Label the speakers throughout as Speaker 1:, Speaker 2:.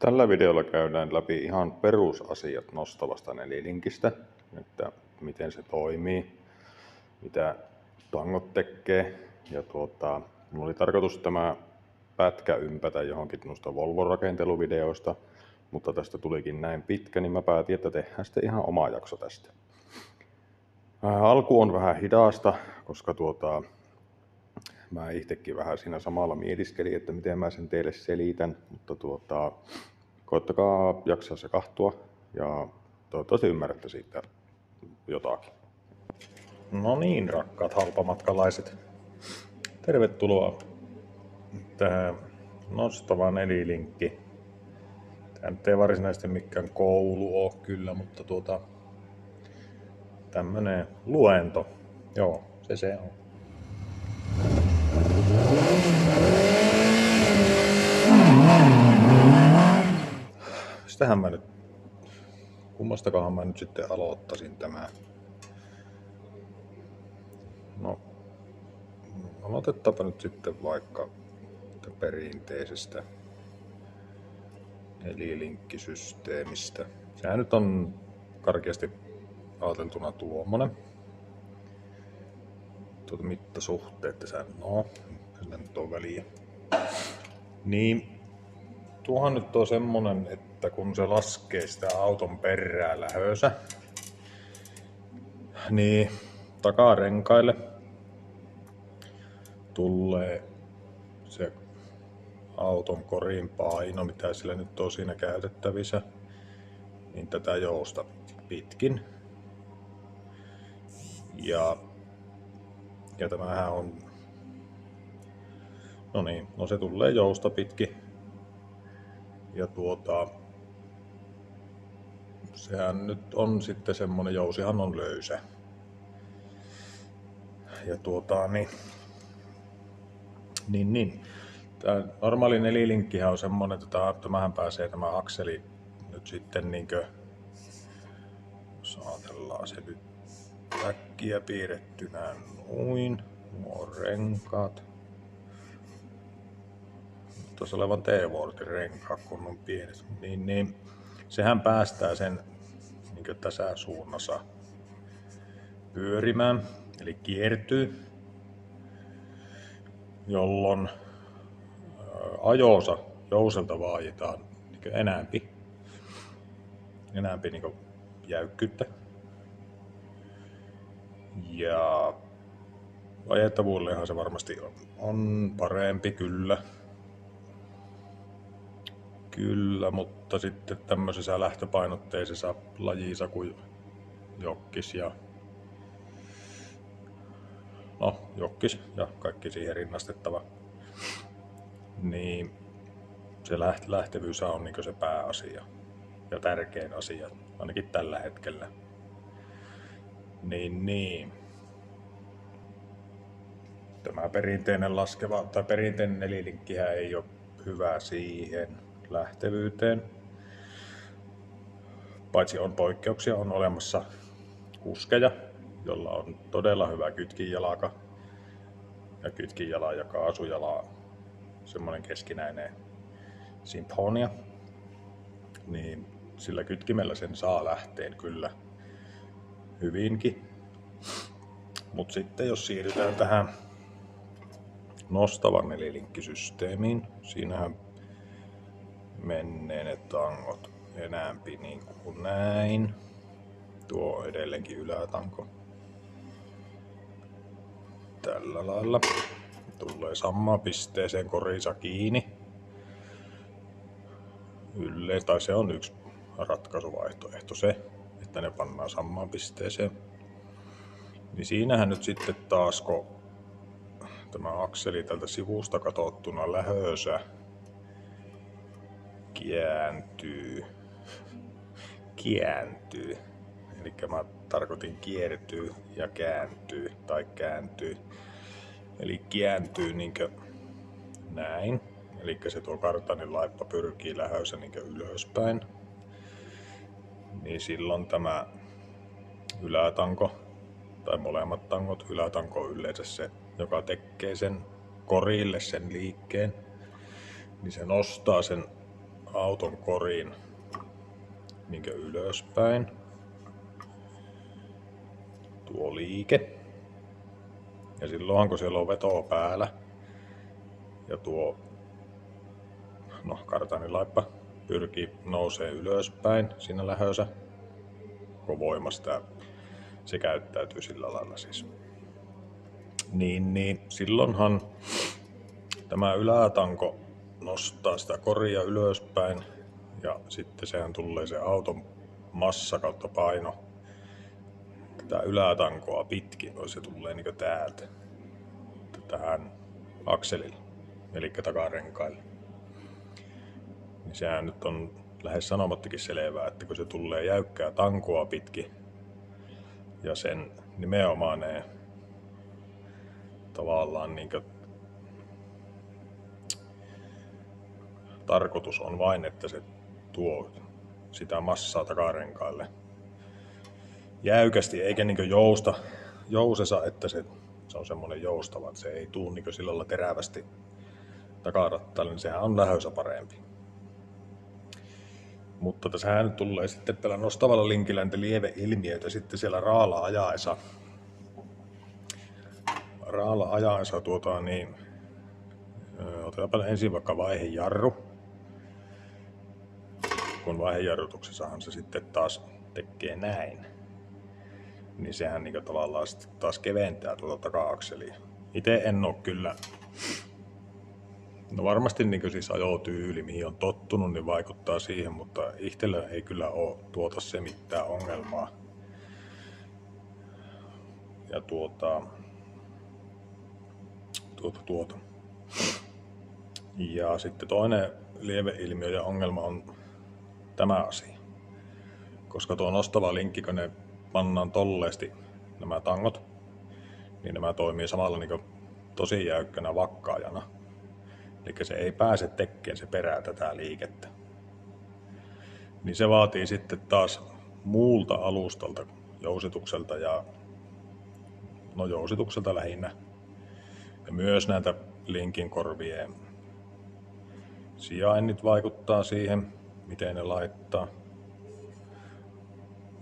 Speaker 1: Tällä videolla käydään läpi ihan perusasiat nostavasta nelilinkistä, että miten se toimii, mitä tangot tekee. Ja mulla oli tarkoitus tämä pätkä ympätä johonkin noista Volvo-rakenteluvideoista, mutta tästä tulikin näin pitkä, niin mä päätin, että tehdään sitten ihan oma jakso tästä. Alku on vähän hidasta, koska mä itsekin vähän siinä samalla mietiskelin, että miten mä sen teille selitän, mutta koittakaa jaksaa se kahtua ja toivottavasti ymmärrätte siitä jotakin.
Speaker 2: No niin, rakkaat halpamatkalaiset. Tervetuloa tähän nostava nelilinkki. Tämä nyt ei varsinaisesti mikään koulu ole kyllä, mutta tämmönen luento. Joo, se on. Sitähän mä nyt, kummastakahan mä nyt sitten aloittaisin tämän. No, aloitetaanpa nyt sitten vaikka perinteisestä nelilinkkisysteemistä. Sehän nyt on karkeasti ajateltuna tuommoinen. Mittasuhteet tässä, kyllä nyt on väliä. Niin, tuohan nyt on semmonen, että kun se laskee sitä auton perää lähössä, niin takarenkaille tulee se auton korin paino, mitä sillä nyt on siinä käytettävissä, niin tätä jousta pitkin. Ja tämähän on, se tulee jousta pitkin. Ja sehän nyt on sitten semmonen, jousihan on löysä. Ja Tää normaali nelilinkkihän on semmonen, että tämähän pääsee tämä akseli nyt sitten niinkö, jos ajatellaan se nyt äkkiä piirrettynä noin, nuo renkaat. Tuossa olevan T-Wortin renkaat, kun on pienet, niin sehän päästää sen niinkö tässä suunnassa pyörimään, eli kiertyy, jolloin ajoonsa jouselta vaaditaan enäämpi jäykkyyttä. Ja ajettavuudellehan se varmasti on parempi, kyllä, mutta sitten tämmöisessä lähtöpainotteisessa lajissa kuin jokkis ja kaikki siihen rinnastettava, niin se lähtevyys on niin se pääasia ja tärkein asia, ainakin tällä hetkellä. Niin. Tämä perinteinen nelilinkkihän ei ole hyvä siihen lähtevyyteen. Paitsi on poikkeuksia, on olemassa kuskeja, jolla on todella hyvä kytkinjalaka ja kytkinjala ja kaasujala, semmoinen keskinäinen sinfonia, niin sillä kytkimellä sen saa lähteen kyllä hyvinkin. Mut sitten jos siirrytään tähän nostavan nelilinkkisysteemiin, siinähän menee ne tangot enäämpi niin kuin näin. Tuo on edelleenkin ylätanko. Tällä lailla. Tulee samaan pisteeseen korinsa kiinni. Tai se on yksi ratkaisuvaihtoehto se, että ne pannaan samaan pisteeseen. Niin siinähän nyt sitten taas, kun tämä akseli tältä sivusta katsottuna lähössä kääntyy. Eli mä tarkoitin kiertyy ja kääntyy tai kääntyy. Eli kääntyy niinkö näin. Eli se tuo kartanin laippa pyrkii lähössä niinkö ylöspäin. Niin silloin tämä ylätanko tai molemmat tangot, ylätanko on yleensä se, joka tekee sen korille sen liikkeen, niin se nostaa sen auton korin niin ylöspäin. Tuo liike. Ja silloinhan kun siellä on vetoa päällä ja tuo kartanilaippa pyrkii nousee ylöspäin siinä lähössä, kun voimasta se käyttäytyy sillä lailla siis. Niin silloinhan tämä ylätanko nostaa sitä koria ylöspäin ja sitten sehän tulee se auton massa kautta paino tätä ylätankoa pitkin, se tulee niinku täältä tähän akselille, eli takarenkaille. Niin sehän nyt on lähes sanomattakin selvää, että kun se tulee jäykkää tankoa pitkin ja sen nimenomaan ne tavallaan niinku tarkoitus on vain, että se tuo sitä massaa takarenkaille jäykästi, eikä niinku jousesa, että se on semmoinen joustava, että se ei tuu niinku sillä lailla terävästi takarattaille, niin sehän on lähössä parempi. Mutta tässähän nyt tulee sitten tällä nostavalla linkillä niitä lieveilmiöitä sitten siellä raalla ajaessa. Otetaanpa ensin vaikka vaihejarru. Kun vaihejarrutuksessahan se sitten taas tekee näin, niin sehän niinku tavallaan taas keventää tuota taka-akselia. Itse en oo kyllä, varmasti niinku siis ajotyyli, mihin on tottunut, niin vaikuttaa siihen, mutta itsellä ei kyllä oo tuota se mitään ongelmaa. Ja Ja sitten toinen lieveilmiö ja ongelma on tämä asia. Koska tuo nostava linkki, kun ne pannaan tolleesti nämä tangot, niin nämä toimii samalla niin tosi jäykkänä vakkaajana. Eli se ei pääse tekemään se perää tätä liikettä. Niin se vaatii sitten taas muulta alustalta, jousitukselta jousitukselta lähinnä. Ja myös näitä linkin korvien sijainnit vaikuttaa siihen, miten ne laittaa.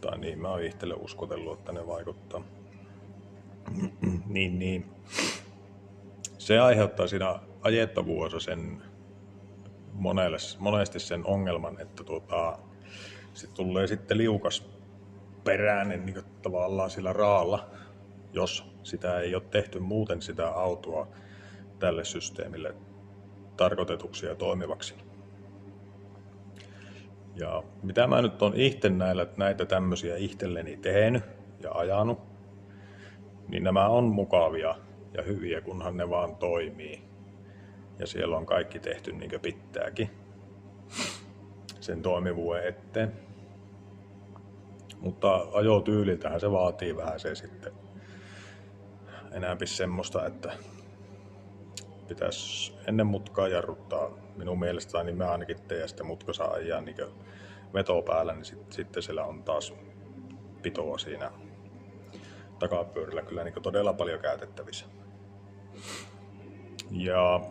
Speaker 2: Tai niin, mä oon itselle uskotellut, että ne vaikuttaa. niin. Se aiheuttaa siinä ajettavuudessa sen monesti sen ongelman, että se tulee sitten liukas peräinen niin tavallaan sillä raalla, jos sitä ei ole tehty muuten sitä autoa tälle systeemille tarkoitetuksi ja toimivaksi. Ja mitä mä nyt on itse näitä tämmöisiä itselleni tehnyt ja ajanut, niin nämä on mukavia ja hyviä, kunhan ne vaan toimii. Ja siellä on kaikki tehty niin kuin pitääkin sen toimivuuden eteen. Mutta ajotyyliltähän se vaatii vähän se sitten enäämpi semmoista, että pitäisi ennen mutkaa jarruttaa. Minun mielestäni niin mä ainakin teen ja sitten mutka saa ajaa niin veto päällä, niin sitten siellä on taas pitoa siinä takapyörillä kyllä niin todella paljon käytettävissä. Ja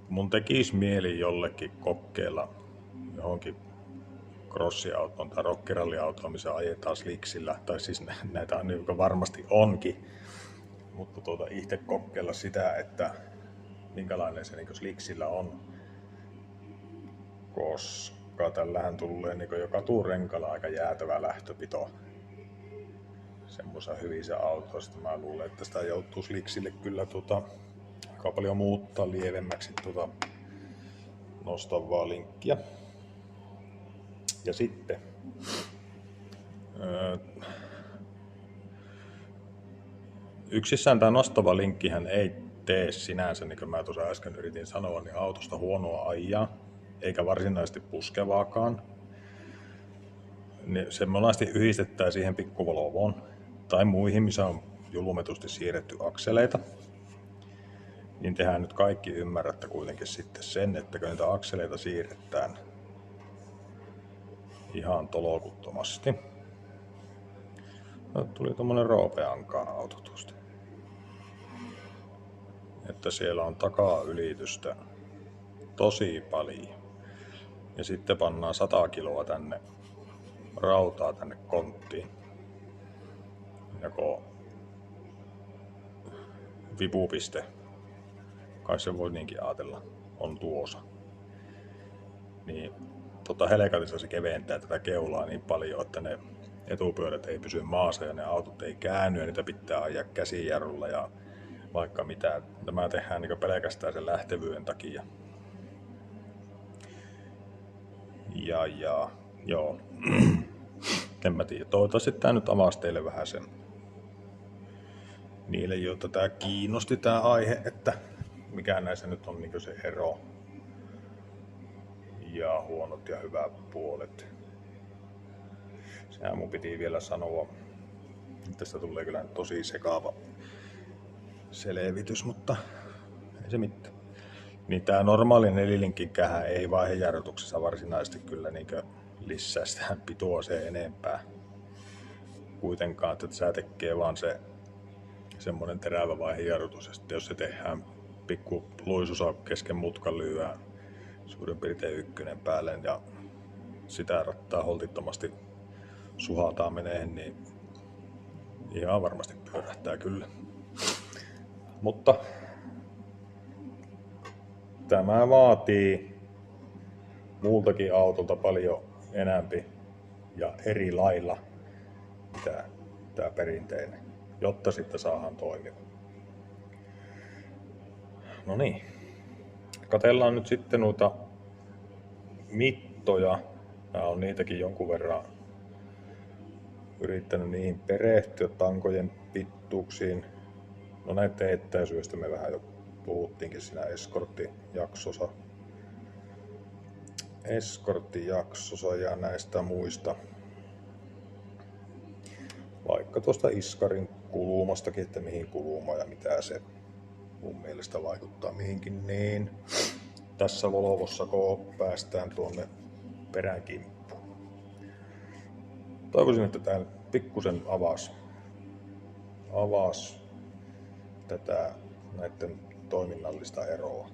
Speaker 2: mun tekisi mieli jollekin kokeilla johonkin crossiautoon tai rockiralliautoon, missä ajetaan slicksillä, tai siis näitä niin varmasti onkin, mutta itse kokeilla sitä, että minkälainen se niin slicksillä on, koska tällähän tulee niin jo katurenkalla aika jäätävä lähtöpito semmoisessa hyvissä autoissa. Mä luulen, että sitä joutuu slicksille kyllä aika paljon muuttaa lievemmäksi nostavaa linkkiä. Ja sitten yksissään tämä nostava linkkihän ei tee sinänsä, niin kuin mä tuossa äsken yritin sanoa, niin autosta huonoa ajaa, eikä varsinaisesti puskevaakaan. Se monasti yhdistetään siihen pikkuvolvoon tai muihin, missä on julmetusti siirretty akseleita. Niin tehdään nyt kaikki ymmärrätte kuitenkin sitten sen, että kun niitä akseleita siirretään ihan tolokuttomasti. Tuli tommonen Roope-Ankaan auto tuosta. Että siellä on takaa ylitystä tosi paljon. Ja sitten pannaan 100 kiloa tänne rautaa tänne konttiin. Joko vipupiste, kai se voi niinkin ajatella, on tuossa. Niin helkatissa se keventää tätä keulaa niin paljon, että ne etupyörät ei pysy maassa ja ne autot ei käänny ja niitä pitää ajaa käsijarrulla ja vaikka mitä. Tämä tehdään niin pelkästään sen lähtevyyden takia. Ja joo. En mä tiedä. Toivottavasti tää nyt avasi teille vähän sen. Niille, joita tää kiinnosti tää aihe, että mikä näissä nyt on niin se ero. Ja huonot ja hyvät puolet. Sehän mun piti vielä sanoa. Tästä tulee kyllä tosi sekaava selvitys, mutta ei se mitään. Niin tää normaali nelilinkin kähä ei vaihejarrutuksessa varsinaisesti kyllä niinkö lisää sitä pitoa se enempää. Kuitenkaan, että sä tekee vaan se semmonen terävä vaihejarrutus. Ja sitten jos se tehdään pikku luisusa kesken mutkan lyödään suurin piirtein 1 päälle ja sitä rattaa holtittomasti suhataan menee, niin ihan varmasti pyörähtää kyllä. Mutta tämä vaatii muultakin autolta paljon enämpi ja eri lailla mitä tämä perinteinen, jotta sitten saadaan toimiva. No niin, katsellaan nyt sitten noita mittoja. Mä oon niitäkin jonkun verran yrittänyt niihin perehtyä tankojen pituuksiin. No näiden etäisyydestä me vähän jo puhuttiinkin siinä eskorttijaksossa ja näistä muista. Vaikka tuosta iskarin kulumastakin, että mihin kuluma ja mitä se mun mielestä vaikuttaa mihinkin, niin tässä Volvossa kun päästään tuonne peräkimppuun. Toivoisin, että tää pikkusen avasi tätä näiden toiminnallista eroa.